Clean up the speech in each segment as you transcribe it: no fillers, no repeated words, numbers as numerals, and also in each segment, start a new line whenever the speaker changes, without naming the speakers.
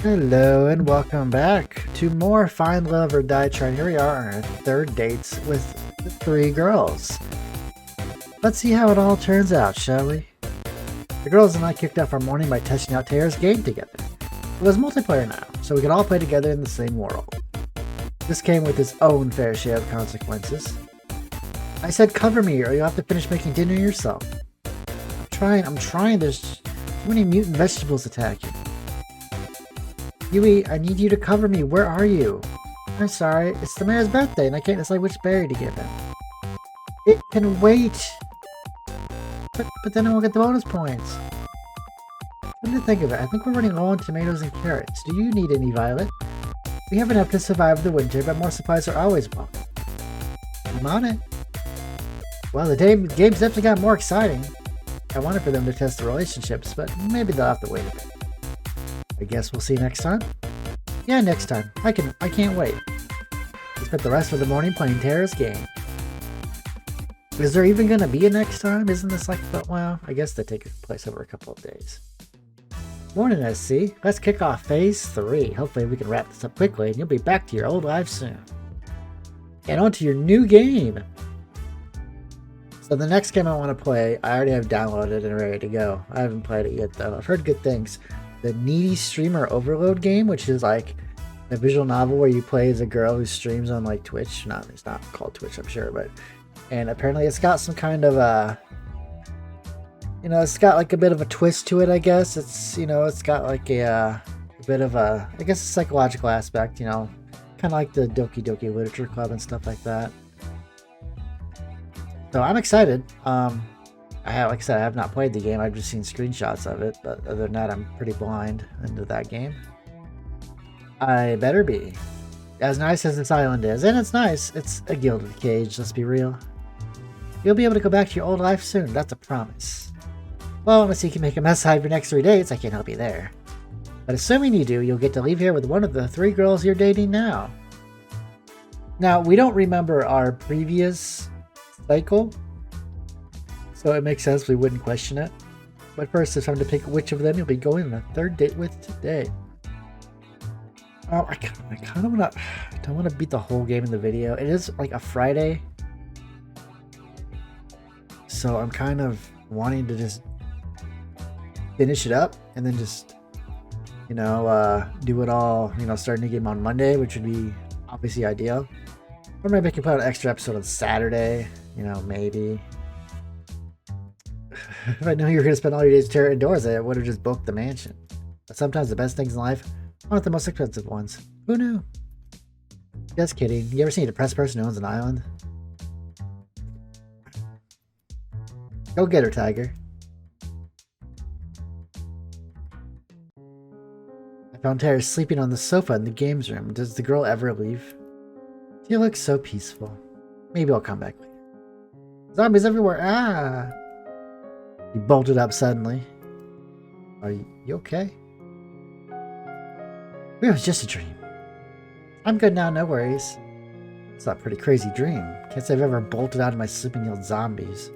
Hello and welcome back to more Find Love or Die Trying. Here we are on our third dates with the three girls. Let's see how it all turns out, shall we? The girls and I kicked off our morning by testing out Terra's game together. It was multiplayer now, so we could all play together in the same world. This came with its own fair share of consequences. I said cover me or you'll have to finish making dinner yourself. I'm trying, there's too many mutant vegetables attacking. Yui, I need you to cover me. Where are you? I'm sorry, it's the mayor's birthday and I can't decide which berry to give him. It can wait. But then I won't get the bonus points. Come to think of it, I think we're running low on tomatoes and carrots. Do you need any, Violet? We have enough to survive the winter, but more supplies are always welcome. I'm on it. Well, the game's definitely got more exciting. I wanted for them to test the relationships, but maybe they'll have to wait a bit. I guess we'll see next time. Yeah, next time. I can't wait. We spent the rest of the morning playing Terra's game. Is there even gonna be a next time? Isn't this like, well, I guess they take place over a couple of days. Morning, SC. Let's kick off phase 3. Hopefully we can wrap this up quickly and you'll be back to your old life soon. And on to your new game. So the next game I want to play, I already have downloaded and ready to go. I haven't played it yet though. I've heard good things. The Needy Streamer Overload game, which is like a visual novel where you play as a girl who streams on like Twitch. It's not called Twitch, I'm sure, but and apparently it's got some kind of it's got like a bit of a twist to it, I guess. It's got like a bit of a, I guess, a psychological aspect, kind of like the Doki Doki Literature Club and stuff like that. So I'm excited. Like I said, I have not played the game. I've just seen screenshots of it, but other than that, I'm pretty blind into that game. I better be. As nice as this island is, and it's nice, it's a gilded cage, let's be real. You'll be able to go back to your old life soon, that's a promise. Well, unless you can make a mess out of your next 3 dates, I can't help you there. But assuming you do, you'll get to leave here with one of the 3 girls you're dating now. Now, we don't remember our previous cycle, so it makes sense we wouldn't question it. But first, it's time to pick which of them you'll be going on a 3rd date with today. Oh, I kind of don't want to beat the whole game in the video. It is like a Friday, so I'm kind of wanting to just finish it up and then just, do it all, start a new game on Monday, which would be obviously ideal. Or maybe I can put an extra episode on Saturday, maybe. If I knew you were going to spend all your days Terra indoors, I would have just booked the mansion. But sometimes the best things in life aren't the most expensive ones. Who knew? Just kidding. You ever seen a depressed person who owns an island? Go get her, Tiger. I found Terra sleeping on the sofa in the games room. Does the girl ever leave? She looks so peaceful. Maybe I'll come back later. Zombies everywhere! Ah! He bolted up suddenly. Are you okay? It was just a dream. I'm good now, no worries. It's a pretty crazy dream. Can't say I've ever bolted out of my sleep and yelled zombies.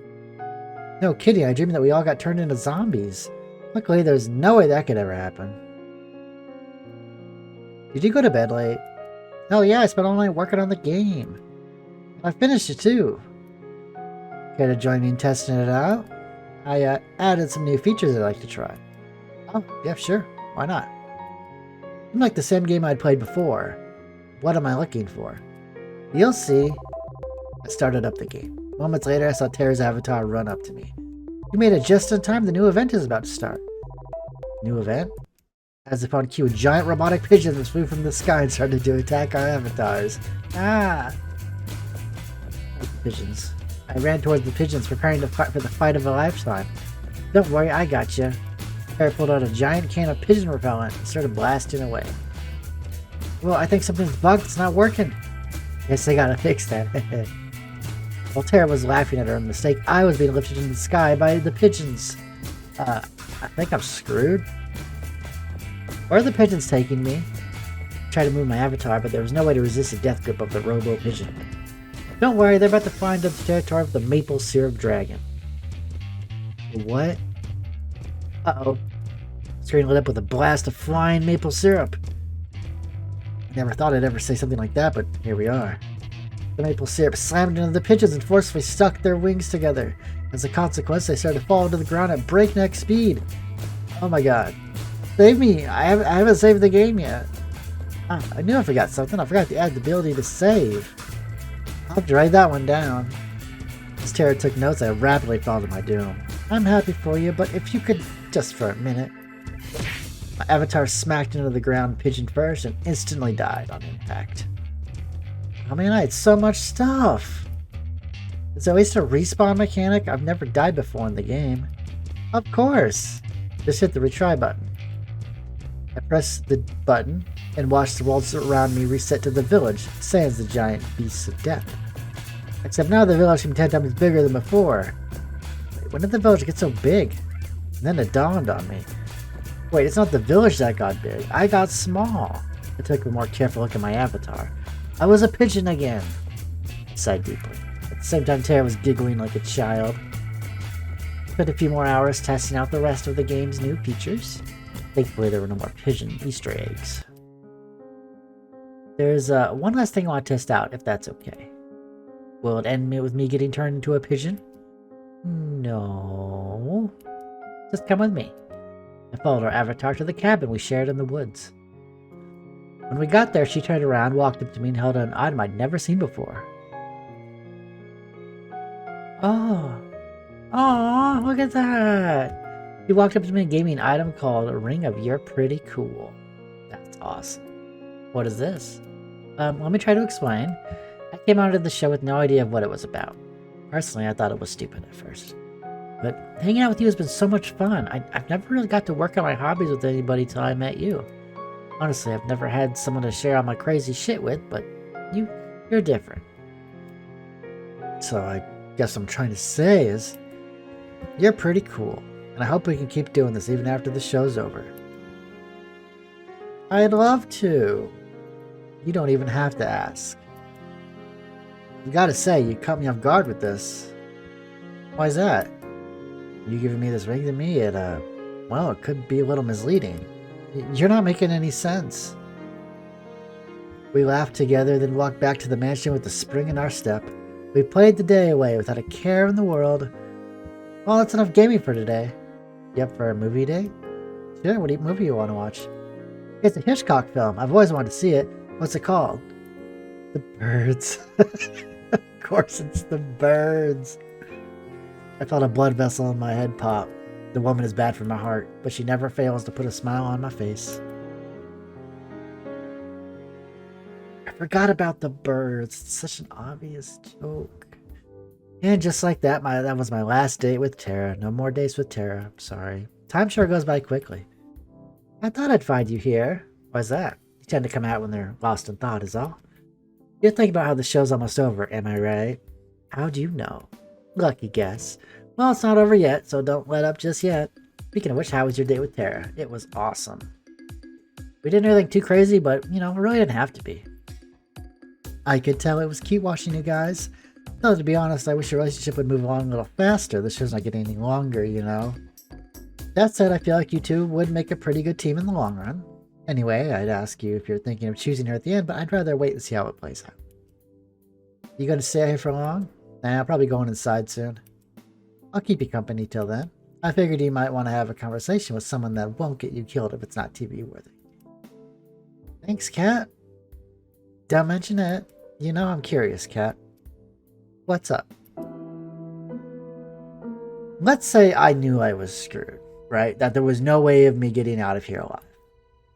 No kidding, I dreamed that we all got turned into zombies. Luckily, there's no way that could ever happen. Did you go to bed late? Hell yeah, I spent all night working on the game. I finished it too. Care to join me in testing it out? I added some new features I'd like to try. Oh, yeah, sure. Why not? Unlike the same game I'd played before. What am I looking for? You'll see. I started up the game. Moments later, I saw Terra's avatar run up to me. You made it just in time. The new event is about to start. New event? As if on cue, giant robotic pigeons flew from the sky and started to attack our avatars. Ah! Pigeons. I ran towards the pigeons, preparing to fight for the fight of a lifetime. Don't worry, I got you. Terra pulled out a giant can of pigeon repellent and started blasting away. Well, I think something's bugged. It's not working. Guess they gotta fix that. While Terra was laughing at her mistake, I was being lifted into the sky by the pigeons. I think I'm screwed. Where are the pigeons taking me? I tried to move my avatar, but there was no way to resist the death grip of the robo-pigeon. Don't worry, they're about to find the territory of the maple syrup dragon. What? Uh-oh. screen lit up with a blast of flying maple syrup. I never thought I'd ever say something like that, but here we are. The maple syrup slammed into the pigeons and forcefully stuck their wings together. As a consequence, they started to fall to the ground at breakneck speed. Oh my god. Save me! I haven't saved the game yet. Ah, I knew I forgot something. I forgot to add the ability to save. I'll have to write that one down. As Terra took notes, I rapidly fell to my doom. I'm happy for you, but if you could, just for a minute. My avatar smacked into the ground pigeon first and instantly died on impact. Oh man, I had so much stuff! Is there at least a respawn mechanic? I've never died before in the game. Of course! Just hit the retry button. I pressed the button and watched the worlds around me reset to the village, sans the giant beasts of death. Except now the village seemed 10 times bigger than before. Wait, when did the village get so big? And then it dawned on me. Wait, it's not the village that got big. I got small. I took a more careful look at my avatar. I was a pigeon again. I sighed deeply. At the same time, Terra was giggling like a child. Spent a few more hours testing out the rest of the game's new features. Thankfully, there were no more pigeon Easter eggs. There's one last thing I want to test out, if that's okay. Will it end with me getting turned into a pigeon? No. Just come with me. I followed our avatar to the cabin we shared in the woods. When we got there, she turned around, walked up to me, and held out an item I'd never seen before. Oh, look at that! She walked up to me and gave me an item called a Ring of You're Pretty Cool. That's awesome. What is this? Let me try to explain. I came out of the show with no idea of what it was about. Personally, I thought it was stupid at first. But hanging out with you has been so much fun. I've never really got to work on my hobbies with anybody till I met you. Honestly, I've never had someone to share all my crazy shit with, but you're different. So I guess what I'm trying to say is, you're pretty cool, and I hope we can keep doing this even after the show's over. I'd love to. You don't even have to ask. You gotta say, you caught me off guard with this. Why is that? You giving me this ring to me, well, it could be a little misleading. You're not making any sense. We laughed together, then walked back to the mansion with the spring in our step. We played the day away without a care in the world. Well, that's enough gaming for today. You up for a movie day? Sure, what movie you want to watch? It's a Hitchcock film. I've always wanted to see it. What's it called? The Birds. Of course it's The Birds. I felt a blood vessel in my head pop. The woman is bad for my heart, but she never fails to put a smile on my face. I forgot about The Birds. It's such an obvious joke. And just like that, that was my last date with Terra. No more dates with Terra. I'm sorry. Time sure goes by quickly. I thought I'd find you here. Why's that? You tend to come out when they're lost in thought is all. You're thinking about how the show's almost over, am I right? How'd you know? Lucky guess. Well, it's not over yet, so don't let up just yet. Speaking of which, how was your date with Terra? It was awesome. We didn't do anything too crazy, but, it really didn't have to be. I could tell it was cute watching you guys. Though, to be honest, I wish your relationship would move along a little faster. The show's not getting any longer, That said, I feel like you two would make a pretty good team in the long run. Anyway, I'd ask you if you're thinking of choosing her at the end, but I'd rather wait and see how it plays out. You gonna stay here for long? Nah, I'll probably going inside soon. I'll keep you company till then. I figured you might want to have a conversation with someone that won't get you killed if it's not TV worthy. Thanks, Cat. Don't mention it. I'm curious, Cat. What's up? Let's say I knew I was screwed, right? That there was no way of me getting out of here alive.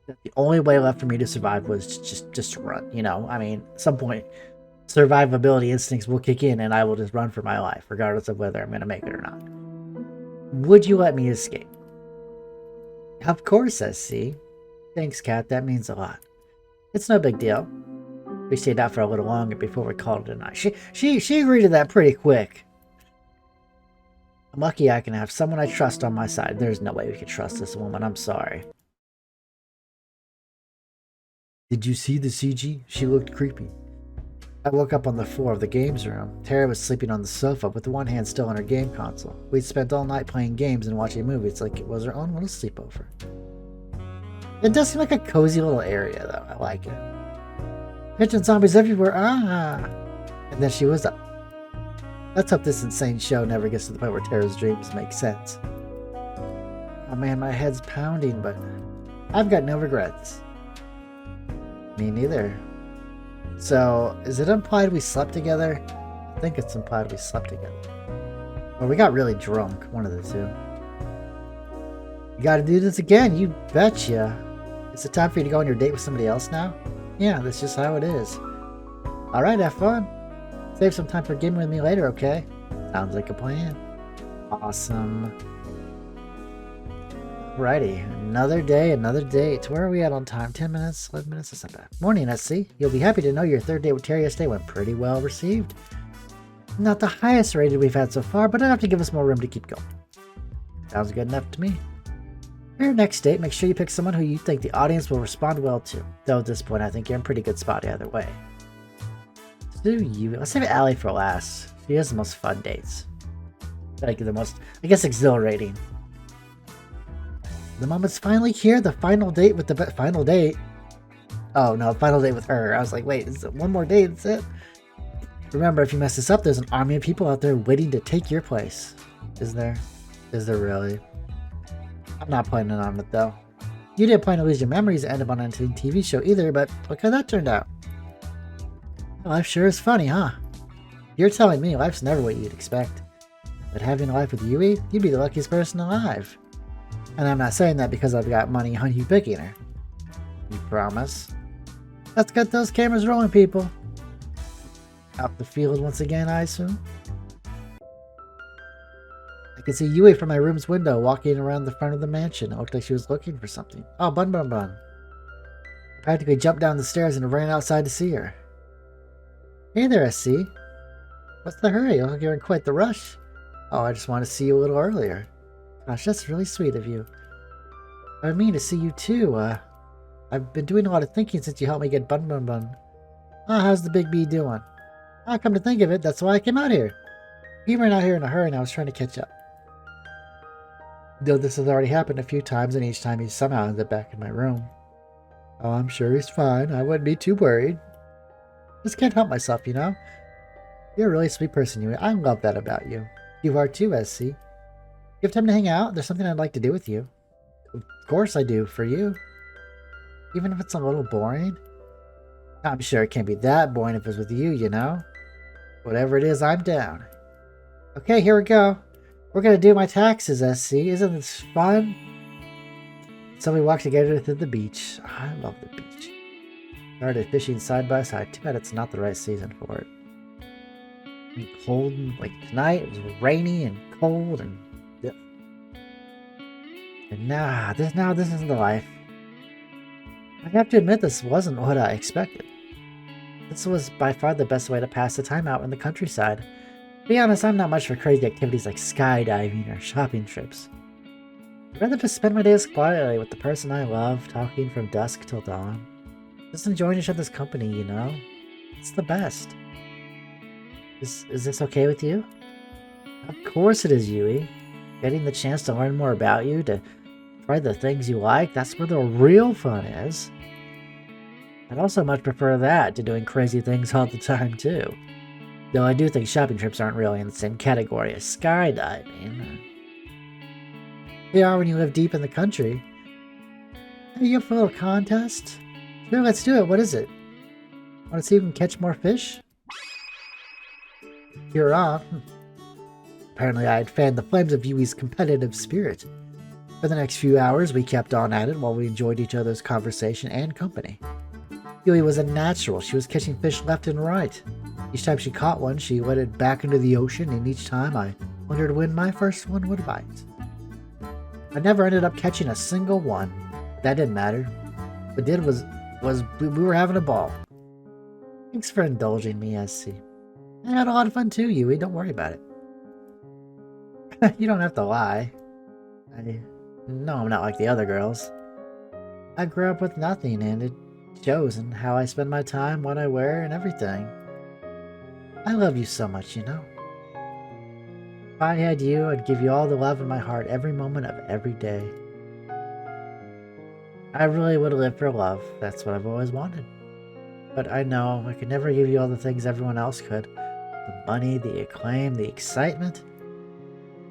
That the only way left for me to survive was just to run, at some point, survivability instincts will kick in and I will just run for my life, regardless of whether I'm going to make it or not. Would you let me escape? Of course, SC. Thanks, Kat. That means a lot. It's no big deal. We stayed out for a little longer before we called it a night. She agreed to that pretty quick. I'm lucky I can have someone I trust on my side. There's no way we could trust this woman. I'm sorry. Did you see the CG? She looked creepy. I woke up on the floor of the games room. Terra was sleeping on the sofa with one hand still on her game console. We'd spent all night playing games and watching movies like it was her own little sleepover. It does seem like a cozy little area, though. I like it. Penchant zombies everywhere. Ah! And then she was up. Let's hope this insane show never gets to the point where Terra's dreams make sense. Oh man, my head's pounding, but I've got no regrets. Me neither. So, is it implied we slept together? I think it's implied we slept together. Or we got really drunk, one of the two. You gotta do this again, you betcha. Is it time for you to go on your date with somebody else now? Yeah, that's just how it is. Alright, have fun. Save some time for gaming with me later, okay? Sounds like a plan. Awesome. Alrighty, another day, another date. Where are we at on time? 10 minutes? 11 minutes? That's not bad. Morning, SC. You'll be happy to know your third date with Terra yesterday went pretty well received. Not the highest rated we've had so far, but enough to give us more room to keep going. Sounds good enough to me. For your next date, make sure you pick someone who you think the audience will respond well to. Though at this point, I think you're in a pretty good spot either way. Let's save Allie for last. She has the most fun dates. Like the most, I guess, exhilarating. The moment's finally here. The final date with the final date. Oh no, final date with her. I was like, wait, is it one more date? That's it. Remember, if you mess this up, there's an army of people out there waiting to take your place. Is there? Is there really? I'm not planning on it though. You didn't plan to lose your memories and end up on a TV show either, but look how that turned out. Life sure is funny, huh? You're telling me life's never what you'd expect. But having a life with Yui, you'd be the luckiest person alive. And I'm not saying that because I've got money on you picking her. You promise? Let's get those cameras rolling, people. Out the field once again, I assume? I could see Yui from my room's window walking around the front of the mansion. It looked like she was looking for something. Oh, Bun Bun Bun. I practically jumped down the stairs and ran outside to see her. Hey there, SC. What's the hurry? I look you're in quite the rush. Oh, I just wanted to see you a little earlier. Gosh, that's really sweet of you. I mean to see you too. I've been doing a lot of thinking since you helped me get Bun Bun Bun. Oh, how's the big bee doing? Oh, come to think of it, that's why I came out here. He ran out here in a hurry and I was trying to catch up. Though this has already happened a few times and each time he somehow ended up back in my room. Oh, I'm sure he's fine. I wouldn't be too worried. Just can't help myself, you know? You're a really sweet person, Yui. I love that about you. You are too, SC. You have time to hang out? There's something I'd like to do with you. Of course I do, for you. Even if it's a little boring. I'm sure it can't be that boring if it's with you, you know? Whatever it is, I'm down. Okay, here we go. We're gonna do my taxes, SC. Isn't this fun? So we walked together to the beach. I love the beach. Started fishing side by side. Too bad it's not the right season for it. And cold, like tonight, it was rainy and cold and this isn't the life. I have to admit this wasn't what I expected. This was by far the best way to pass the time out in the countryside. To be honest, I'm not much for crazy activities like skydiving or shopping trips. I'd rather just spend my days quietly with the person I love, talking from dusk till dawn. Just enjoying each other's company, you know? It's the best. Is this okay with you? Of course it is, Yui. Getting the chance to learn more about you, to try the things you like, that's where the real fun is. I'd also much prefer that to doing crazy things all the time, too. Though I do think shopping trips aren't really in the same category as skydiving. They are when you live deep in the country. Hey, you up for a little contest? Sure, let's do it. What is it? Want to see if we can catch more fish? You're off. Apparently I had fanned the flames of Yui's competitive spirit. For the next few hours, we kept on at it while we enjoyed each other's conversation and company. Yui was a natural. She was catching fish left and right. Each time she caught one, she let it back into the ocean, and each time I wondered when my first one would bite. I never ended up catching a single one. That didn't matter. What did was we were having a ball. Thanks for indulging me, SC. I had a lot of fun too, Yui. Don't worry about it. You don't have to lie. No, I'm not like the other girls. I grew up with nothing, and it shows in how I spend my time, what I wear, and everything. I love you so much, you know? If I had you, I'd give you all the love in my heart every moment of every day. I really would live for love. That's what I've always wanted. But I know I could never give you all the things everyone else could. The money, the acclaim, the excitement.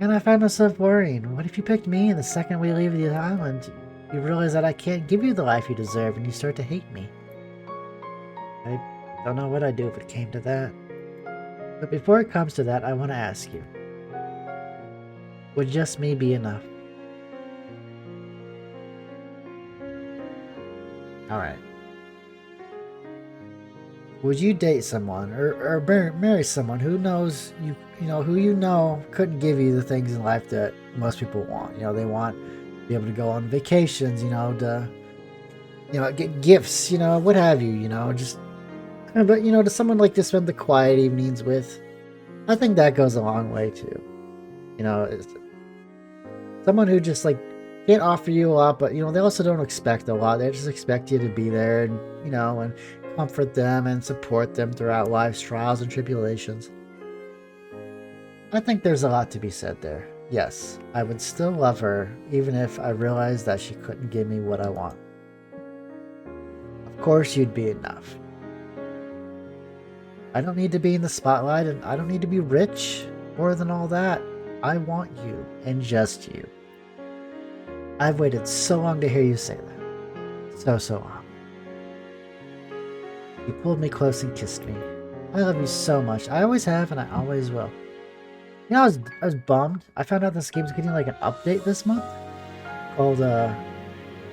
And I find myself worrying, what if you picked me and the second we leave the island, you realize that I can't give you the life you deserve and you start to hate me? I don't know what I'd do if it came to that. But before it comes to that, I want to ask you. Would just me be enough? Alright. Would you date someone or marry someone who knows who you know couldn't give you the things in life that most people want? They want to be able to go on vacations, to get gifts, what have you, just but to someone like to spend the quiet evenings with. I think that goes a long way too. It's someone who just can't offer you a lot, but they also don't expect a lot. They just expect you to be there and and comfort them and support them throughout life's trials and tribulations. I think there's a lot to be said there. Yes, I would still love her even if I realized that she couldn't give me what I want. Of course you'd be enough. I don't need to be in the spotlight and I don't need to be rich. More than all that, I want you and just you. I've waited so long to hear you say that. So long. You pulled me close and kissed me. I love you so much. I always have and I always will. I was bummed. I found out this game's getting an update this month called Final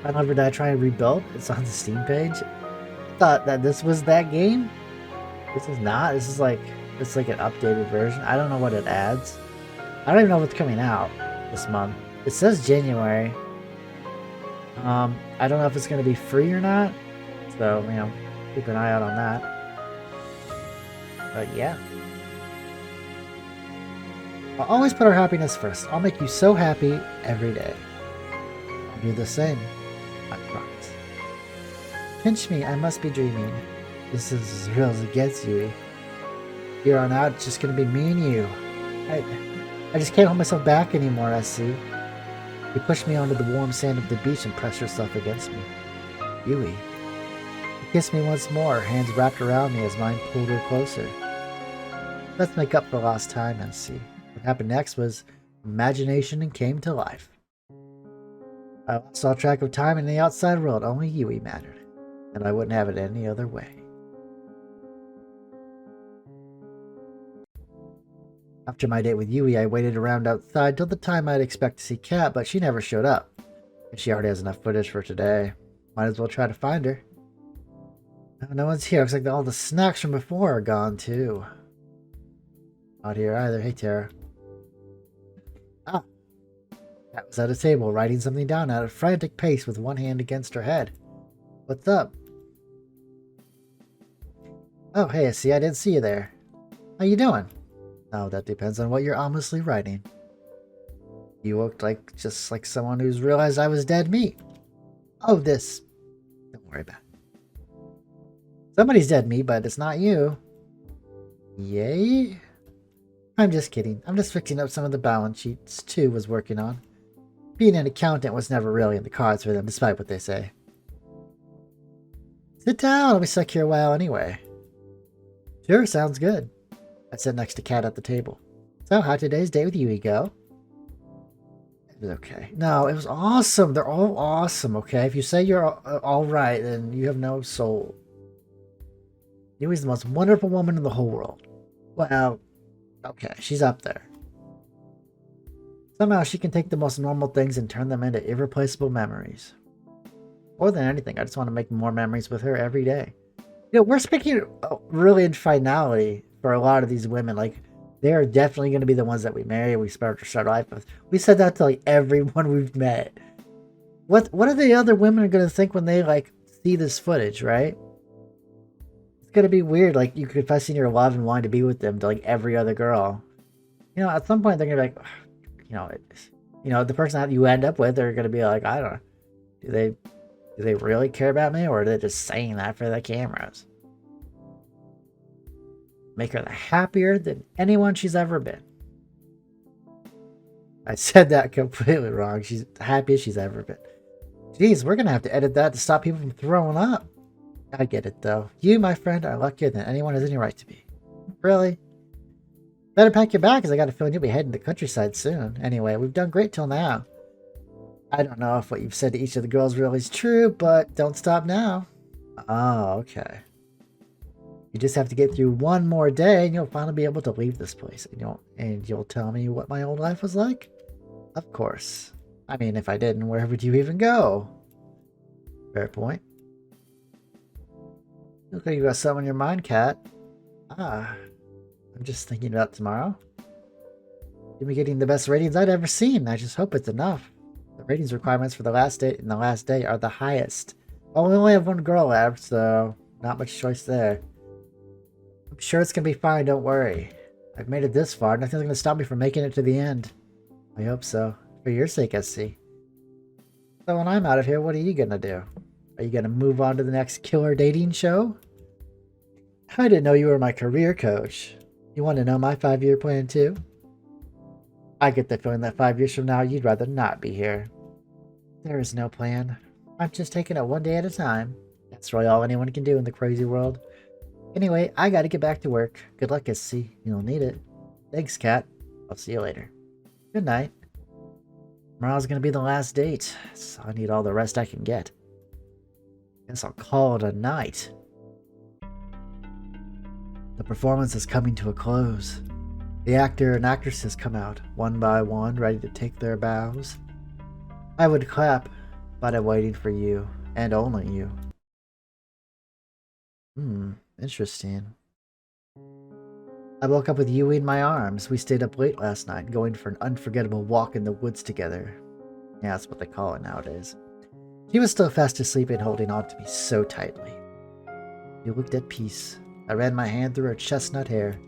Never Die Try and Rebuild. It's on the Steam page. I thought that this was that game. This is not. This is it's an updated version. I don't know what it adds. I don't even know what's coming out this month. It says January. I don't know if it's going to be free or not. So, keep an eye out on that. But yeah. I'll always put our happiness first. I'll make you so happy every day. I'll do the same. I promise. Pinch me, I must be dreaming. This is as real as it gets, Yui. Here on out, it's just gonna be me and you. I just can't hold myself back anymore, I see. You pushed me onto the warm sand of the beach and pressed yourself against me. Yui. You kissed me once more, hands wrapped around me as mine pulled her closer. Let's make up for lost time and see. What happened next was imagination and came to life. I lost all track of time in the outside world, only Yui mattered, and I wouldn't have it any other way. After my date with Yui, I waited around outside till the time I'd expect to see Kat, but she never showed up. And she already has enough footage for today. Might as well try to find her. No one's here. Looks like all the snacks from before are gone, too. Not here either. Hey, Terra. Ah. Kat was at a table, writing something down at a frantic pace with one hand against her head. What's up? Oh, hey, I didn't see you there. How you doing? Oh, that depends on what you're ominously writing. You looked just like someone who's realized I was dead meat. Oh, this. Don't worry about it. Somebody's dead meat, but it's not you. Yay? I'm just kidding. I'm just fixing up some of the balance sheets Tu was working on. Being an accountant was never really in the cards for them, despite what they say. Sit down. I'll be stuck here a while anyway. Sure, sounds good. I sat next to Kat at the table. So, how'd today's date with Yui go? It was okay. No, it was awesome. They're all awesome, okay? If you say you're all right, then you have no soul. Yui's the most wonderful woman in the whole world. Well, okay, she's up there. Somehow she can take the most normal things and turn them into irreplaceable memories. More than anything, I just want to make more memories with her every day. We're speaking really in finality for a lot of these women. They are definitely going to be the ones that we marry and we start life with. We said that to everyone we've met. What are the other women going to think when they see this footage, right? It's going to be weird, you confessing your love and wanting to be with them to every other girl. At some point they're going to be the person that you end up with are going to be I don't know. Do they really care about me, or are they just saying that for the cameras? Make her happier than anyone she's ever been. I said that completely wrong. She's the happiest she's ever been. Geez, we're gonna have to edit that to stop people from throwing up. I get it, though. You, my friend, are luckier than anyone has any right to be. Really? Better pack your bag, because I got a feeling you'll be heading to the countryside soon. Anyway, we've done great till now. I don't know if what you've said to each of the girls really is true, but don't stop now. Oh, okay. You just have to get through one more day, and you'll finally be able to leave this place. And you'll tell me what my old life was like? Of course. I mean, if I didn't, where would you even go? Fair point. Look like you got something on your mind, Cat. I'm just thinking about tomorrow. You'll be getting the best ratings I'd ever seen. I just hope it's enough. The ratings requirements for the last date and the last day are the highest. Well, we only have one girl left, so not much choice there. I'm sure it's gonna be fine, don't worry. I've made it this far, nothing's gonna stop me from making it to the end. I hope so. For your sake, SC. So when I'm out of here, what are you gonna do? Are you gonna move on to the next killer dating show? I didn't know you were my career coach. You want to know my 5-year plan too? I get the feeling that 5 years from now, you'd rather not be here. There is no plan. I'm just taking it one day at a time. That's really all anyone can do in the crazy world. Anyway, I gotta get back to work. Good luck, SC. You'll need it. Thanks, Cat. I'll see you later. Good night. Tomorrow's gonna be the last date, so I need all the rest I can get. Guess I'll call it a night. The performance is coming to a close. The actor and actresses come out, one by one, ready to take their bows. I would clap, but I'm waiting for you, and only you. Interesting. I woke up with Yui in my arms. We stayed up late last night, going for an unforgettable walk in the woods together. Yeah, that's what they call it nowadays. She was still fast asleep and holding on to me so tightly. She looked at peace. I ran my hand through her chestnut hair.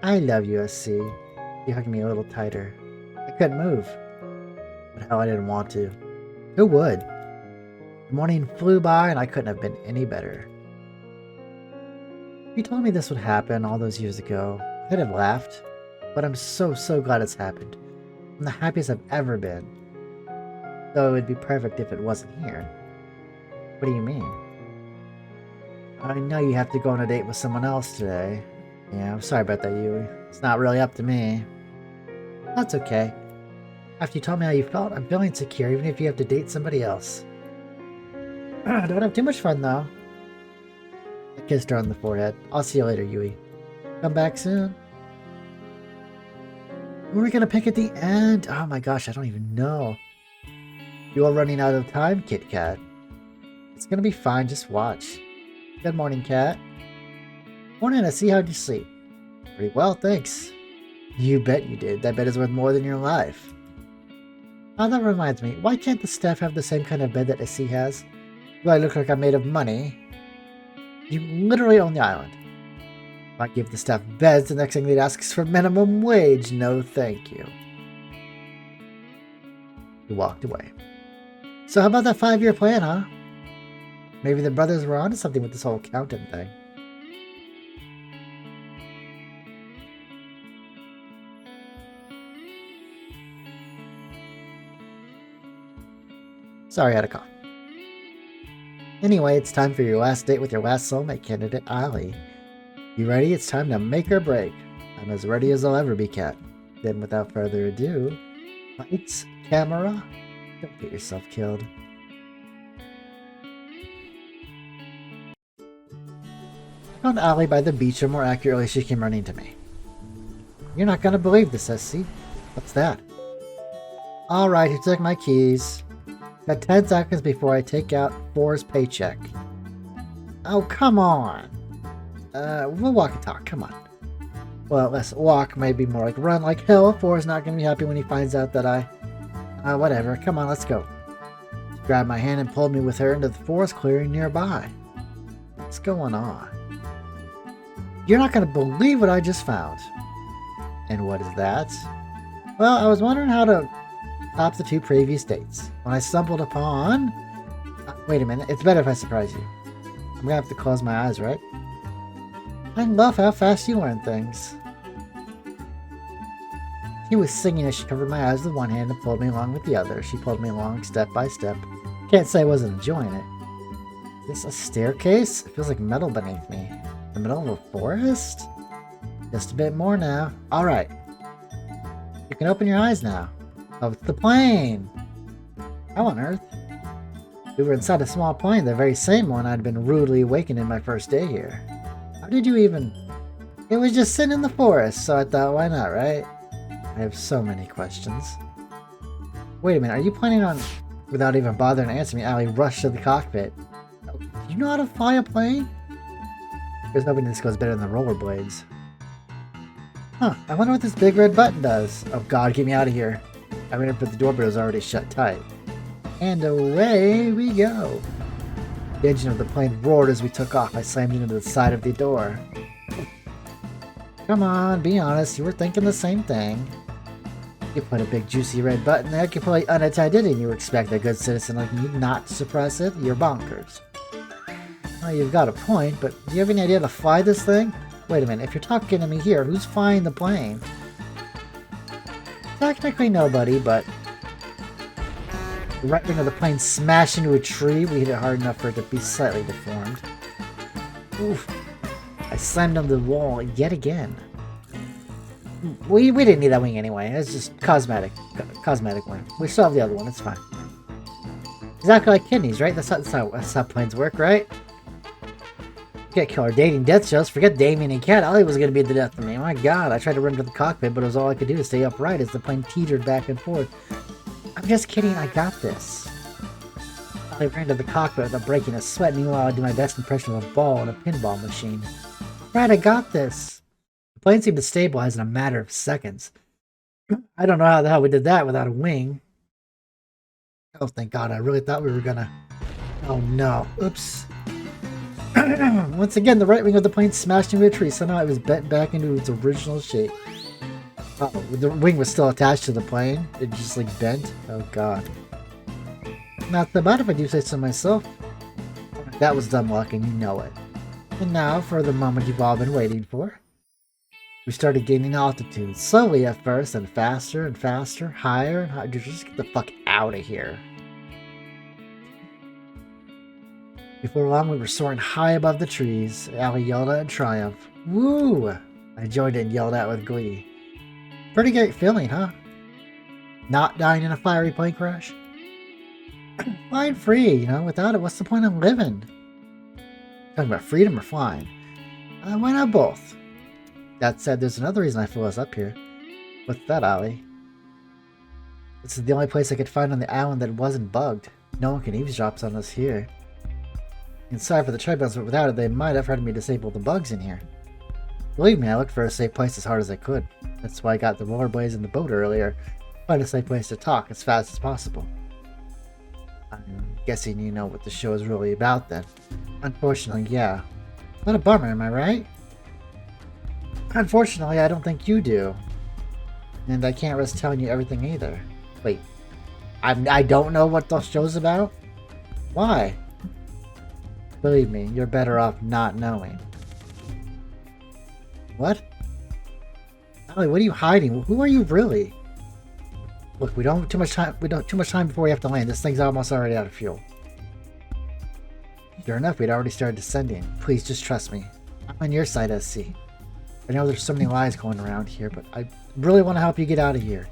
I love you, SC. She hugged me a little tighter. I couldn't move. But hell, I didn't want to. Who would? The morning flew by and I couldn't have been any better. If you told me this would happen all those years ago, I'd have laughed. But I'm so glad it's happened. I'm the happiest I've ever been. Though it would be perfect if it wasn't here. What do you mean? I know you have to go on a date with someone else today. Yeah, I'm sorry about that, Yui. It's not really up to me. That's okay. After you told me how you felt, I'm feeling secure even if you have to date somebody else. Don't have too much fun, though. I kissed her on the forehead. I'll see you later, Yui. Come back soon. Who are we gonna pick at the end? Oh my gosh, I don't even know. You are running out of time, Kit Kat. It's gonna be fine, just watch. Good morning, Cat. Morning, I see. How'd you sleep? Pretty well, thanks. You bet you did. That bed is worth more than your life. Oh, that reminds me. Why can't the staff have the same kind of bed that SC has? Do I look like I'm made of money? You literally own the island. If I give the staff beds, the next thing they'd ask is for minimum wage. No, thank you. He walked away. So how about that 5-year plan, huh? Maybe the brothers were onto something with this whole accountant thing. Sorry, I had a cough. Anyway, it's time for your last date with your last soulmate candidate, Allie. You ready? It's time to make or break. I'm as ready as I'll ever be, Cat. Then, without further ado, lights, camera, don't get yourself killed. I found Allie by the beach, or more accurately, she came running to me. You're not gonna believe this, SC. What's that? Alright, who took my keys? Got 10 seconds before I take out 4's paycheck. Oh, come on. We'll walk and talk, come on. Well, let's walk, maybe more like run like hell. 4's not gonna be happy when he finds out that whatever, come on, let's go. She grabbed my hand and pulled me with her into the forest clearing nearby. What's going on? You're not gonna believe what I just found. And what is that? Well, I was wondering how to top the 2 previous dates when I stumbled upon... wait a minute, it's better if I surprise you. I'm gonna have to close my eyes, right? I love how fast you learn things. She was singing as she covered my eyes with one hand and pulled me along with the other. She pulled me along step by step. Can't say I wasn't enjoying it. Is this a staircase? It feels like metal beneath me. In the middle of a forest? Just a bit more now. Alright. You can open your eyes now. Oh, it's the plane! How on earth? We were inside a small plane, the very same one I'd been rudely awakened in my first day here. How did you even... It was just sitting in the forest, so I thought, why not, right? I have so many questions. Wait a minute, are you planning on... Without even bothering to answer me, Allie rushed to the cockpit. Do you know how to fly a plane? There's nobody this goes better than the rollerblades. Huh, I wonder what this big red button does. Oh god, get me out of here. I ran up at the door, but it was already shut tight. And away we go. The engine of the plane roared as we took off. I slammed into the side of the door. Come on, be honest, you were thinking the same thing. You put a big juicy red button there, completely unattended, and you expect a good citizen like me not to suppress it? You're bonkers. Well, you've got a point, but do you have any idea how to fly this thing? Wait a minute, if you're talking to me here, who's flying the plane? Technically nobody, but... The right wing of the plane smashed into a tree. We hit it hard enough for it to be slightly deformed. Oof. I slammed on the wall yet again. We didn't need that wing anyway. It's just cosmetic wing. We still have the other one. It's fine. Exactly like kidneys, right? That's how planes work, right? Get killer dating death shows. Forget Damien and Cat. Allie was going to be the death of me. My god, I tried to run to the cockpit, but it was all I could do to stay upright as the plane teetered back and forth. I'm just kidding. I got this. I ran to the cockpit without breaking a sweat. Meanwhile, I do my best impression of a ball in a pinball machine. Right, I got this. The plane seemed to stabilize in a matter of seconds. I don't know how the hell we did that without a wing. Oh, thank God. I really thought we were gonna... Oh, no. Oops. Once again, the right wing of the plane smashed into a tree. Somehow it was bent back into its original shape. Oh, the wing was still attached to the plane. It just, like, bent. Oh, God. Not so bad if I do say so myself. That was dumb luck, and you know it. And now, for the moment you've all been waiting for. We started gaining altitude, slowly at first, and faster, higher and higher. Just get the fuck out of here. Before long, we were soaring high above the trees. Allie yelled out in triumph. Woo! I joined in and yelled out with glee. Pretty great feeling, huh? Not dying in a fiery plane crash? Flying free, you know, without it, what's the point of living? Talking about freedom or flying? Why not both? That said, there's another reason I flew us up here. What's that, Allie? This is the only place I could find on the island that wasn't bugged. No one can eavesdrop on us here. And sorry for the tribuns, but without it, they might have heard me disable the bugs in here. Believe me, I looked for a safe place as hard as I could. That's why I got the rollerblades in the boat earlier. Find a safe place to talk as fast as possible. I'm guessing you know what the show is really about then. Unfortunately, yeah. What a bummer, am I right? Unfortunately, I don't think you do. And I can't risk telling you everything either. Wait, I don't know what the show's about? Why? Believe me, you're better off not knowing. What? Allie, what are you hiding? Who are you really? Look, we don't have too much time. We don't have too much time before we have to land. This thing's almost already out of fuel. Sure enough, we'd already started descending. Please, just trust me. I'm on your side, SC. I know there's so many lies going around here, but I really want to help you get out of here.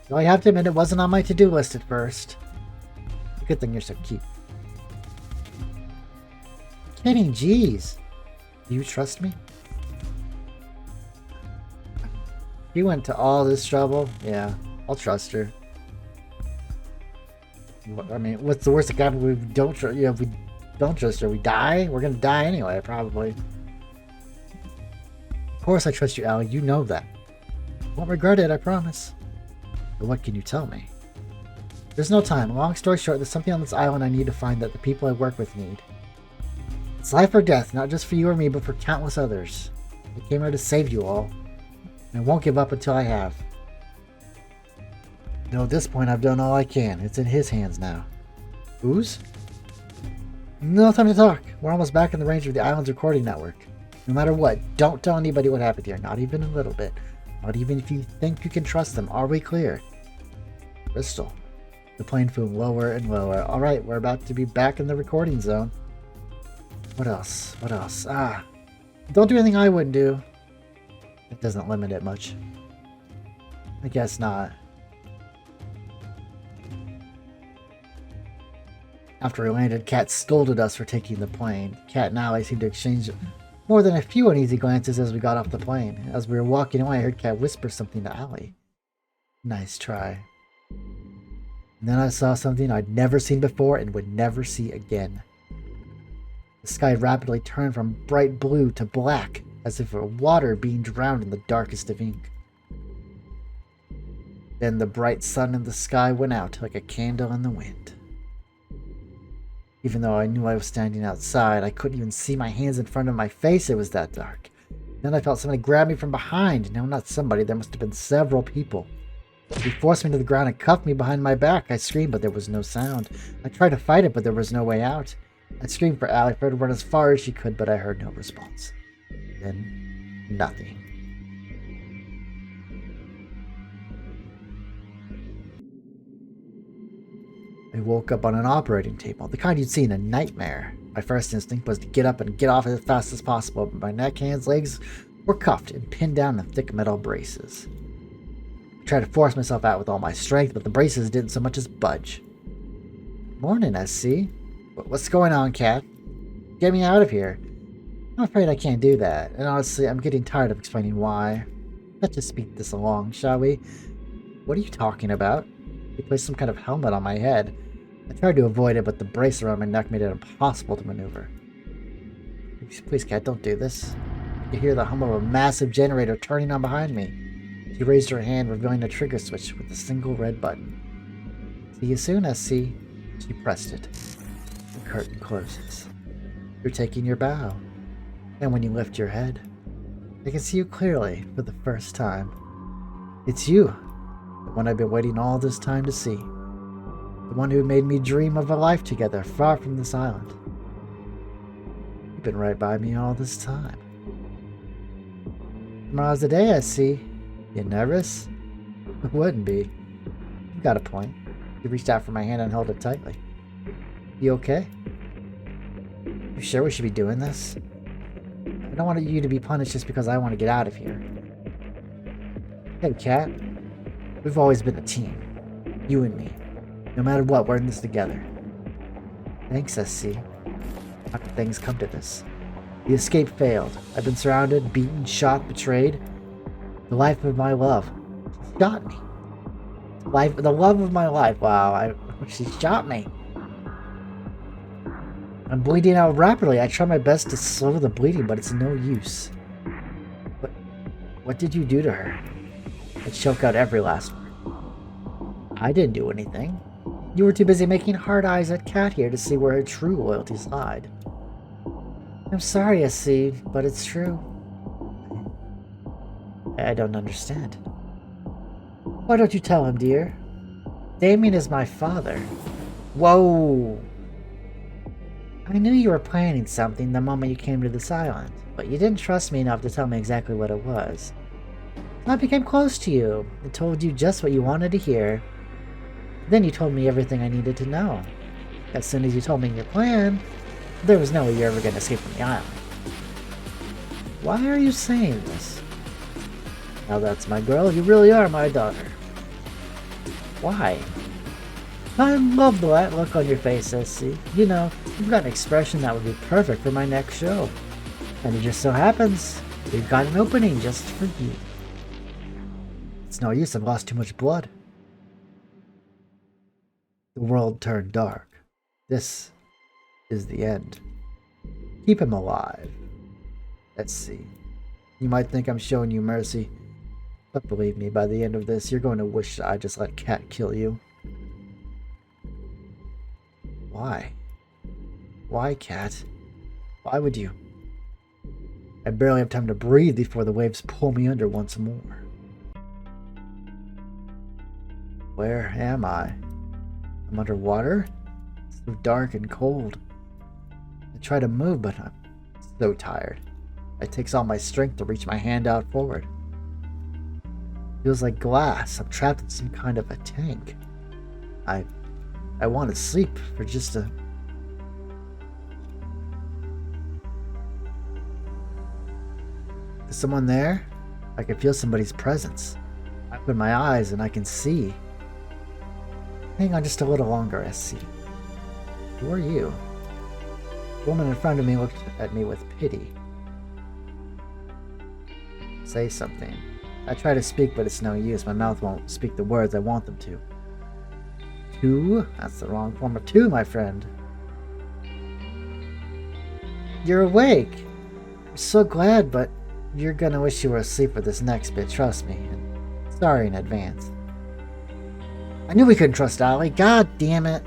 Though I have to admit, it wasn't on my to-do list at first. Good thing you're so cute. Kidding, jeez. Do you trust me? She went to all this trouble? Yeah, I'll trust her. I mean, what's the worst that can happen if we don't trust? If we don't trust her, we die. We're gonna die anyway, probably. Of course, I trust you, Allie. You know that. Won't regret it, I promise. But what can you tell me? There's no time. Long story short, there's something on this island I need to find that the people I work with need. It's life or death, not just for you or me, but for countless others. I came here to save you all. And I won't give up until I have. You know, at this point, I've done all I can. It's in his hands now. Whose? No time to talk. We're almost back in the range of the island's recording network. No matter what, don't tell anybody what happened here. Not even a little bit. But even if you think you can trust them, are we clear? Crystal. The plane flew lower and lower. Alright, we're about to be back in the recording zone. What else? What else? Don't do anything I wouldn't do. It doesn't limit it much. I guess not. After we landed, Kat scolded us for taking the plane. Kat and Allie seemed to exchange more than a few uneasy glances as we got off the plane. As we were walking away, I heard Kat whisper something to Allie. Nice try. And then I saw something I'd never seen before and would never see again. The sky rapidly turned from bright blue to black, as if water being drowned in the darkest of ink. Then the bright sun in the sky went out like a candle in the wind. Even though I knew I was standing outside, I couldn't even see my hands in front of my face, it was that dark. Then I felt somebody grab me from behind. No, not somebody, there must have been several people. He forced me to the ground and cuffed me behind my back. I screamed, but there was no sound. I tried to fight it, but there was no way out. I screamed for Allie for her to run as far as she could, but I heard no response. Then, nothing. I woke up on an operating table, the kind you'd see in a nightmare. My first instinct was to get up and get off as fast as possible, but my neck, hands, legs were cuffed and pinned down in thick metal braces. I tried to force myself out with all my strength, but the braces didn't so much as budge. Morning, SC. What's going on, Kat? Get me out of here. I'm afraid I can't do that, and honestly, I'm getting tired of explaining why. Let's just speed this along, shall we? What are you talking about? He placed some kind of helmet on my head. I tried to avoid it, but the brace around my neck made it impossible to maneuver. Please, Kat, don't do this. I could hear the hum of a massive generator turning on behind me. She raised her hand, revealing a trigger switch with a single red button. See you soon, SC. She pressed it. The curtain closes. You're taking your bow. And when you lift your head, I can see you clearly for the first time. It's you, the one I've been waiting all this time to see. The one who made me dream of a life together far from this island. You've been right by me all this time. Tomorrow's the day, SC. You nervous? It wouldn't be. You've got a point. He reached out for my hand and held it tightly. You okay? You sure we should be doing this? I don't want you to be punished just because I want to get out of here. Hey, Kat. We've always been a team. You and me. No matter what, we're in this together. Thanks, SC. How could things come to this? The escape failed. I've been surrounded, beaten, shot, betrayed. The life of my love. She shot me. The love of my life. Wow, she shot me. I'm bleeding out rapidly. I try my best to slow the bleeding, but it's no use. What did you do to her? I choke out every last word. I didn't do anything. You were too busy making hard eyes at Kat here to see where her true loyalties lied. I'm sorry, SC, but it's true. I don't understand. Why don't you tell him, dear? Damien is my father. Whoa! I knew you were planning something the moment you came to this island, but you didn't trust me enough to tell me exactly what it was. So I became close to you and told you just what you wanted to hear. Then you told me everything I needed to know. As soon as you told me your plan, there was no way you're ever going to escape from the island. Why are you saying this? Now that's my girl, you really are my daughter. Why? I love that look on your face, SC. You know, you've got an expression that would be perfect for my next show. And it just so happens, we've got an opening just for you. It's no use, I've lost too much blood. The world turned dark. This is the end. Keep him alive. Let's see. You might think I'm showing you mercy, but believe me, by the end of this, you're going to wish I just let Kat kill you. Why? Why, Kat? Why would you? I barely have time to breathe before the waves pull me under once more. Where am I? I'm underwater? It's so dark and cold. I try to move, but I'm so tired. It takes all my strength to reach my hand out forward. Feels like glass. I'm trapped in some kind of a tank. I want to sleep for just a... Is someone there? I can feel somebody's presence. I open my eyes and I can see. Hang on just a little longer, SC. Who are you? The woman in front of me looked at me with pity. Say something. I try to speak, but it's no use. My mouth won't speak the words I want them to. Two? That's the wrong form of two, my friend. You're awake! I'm so glad, but you're gonna wish you were asleep for this next bit, trust me. And sorry in advance. I knew we couldn't trust Allie. God damn it.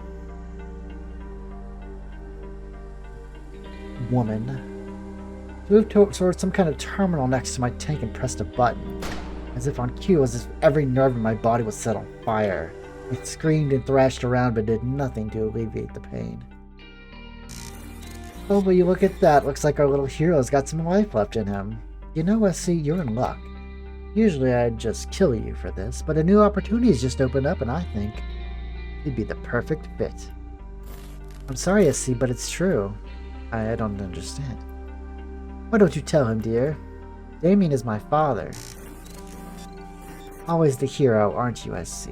Woman. Moved towards some kind of terminal next to my tank and pressed a button. As if on cue, as if every nerve in my body was set on fire. I screamed and thrashed around but did nothing to alleviate the pain. Oh, but you look at that. Looks like our little hero's got some life left in him. You know, SC, you're in luck. Usually I'd just kill you for this, but a new opportunity's just opened up and I think you'd be the perfect fit. I'm sorry, SC, but it's true. I don't understand. Why don't you tell him, dear? Damien is my father. Always the hero, aren't you, SC?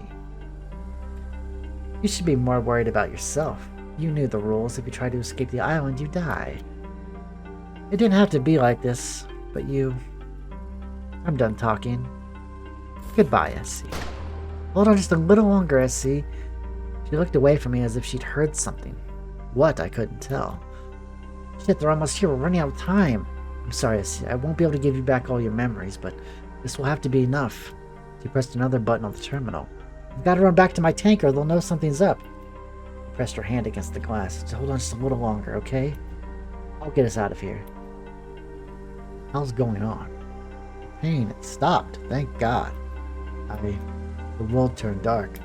You should be more worried about yourself. You knew the rules. If you tried to escape the island, you died. It didn't have to be like this, but you... I'm done talking. Goodbye, SC. Hold on just a little longer, SC. She looked away from me as if she'd heard something. What? I couldn't tell. Shit, they're almost here. We're running out of time. I'm sorry, SC. I won't be able to give you back all your memories, but this will have to be enough. She pressed another button on the terminal. I've got to run back to my tank or they'll know something's up. She pressed her hand against the glass. Just hold on just a little longer, okay? I'll get us out of here. How's going on? The pain, it stopped. Thank God. The world turned dark.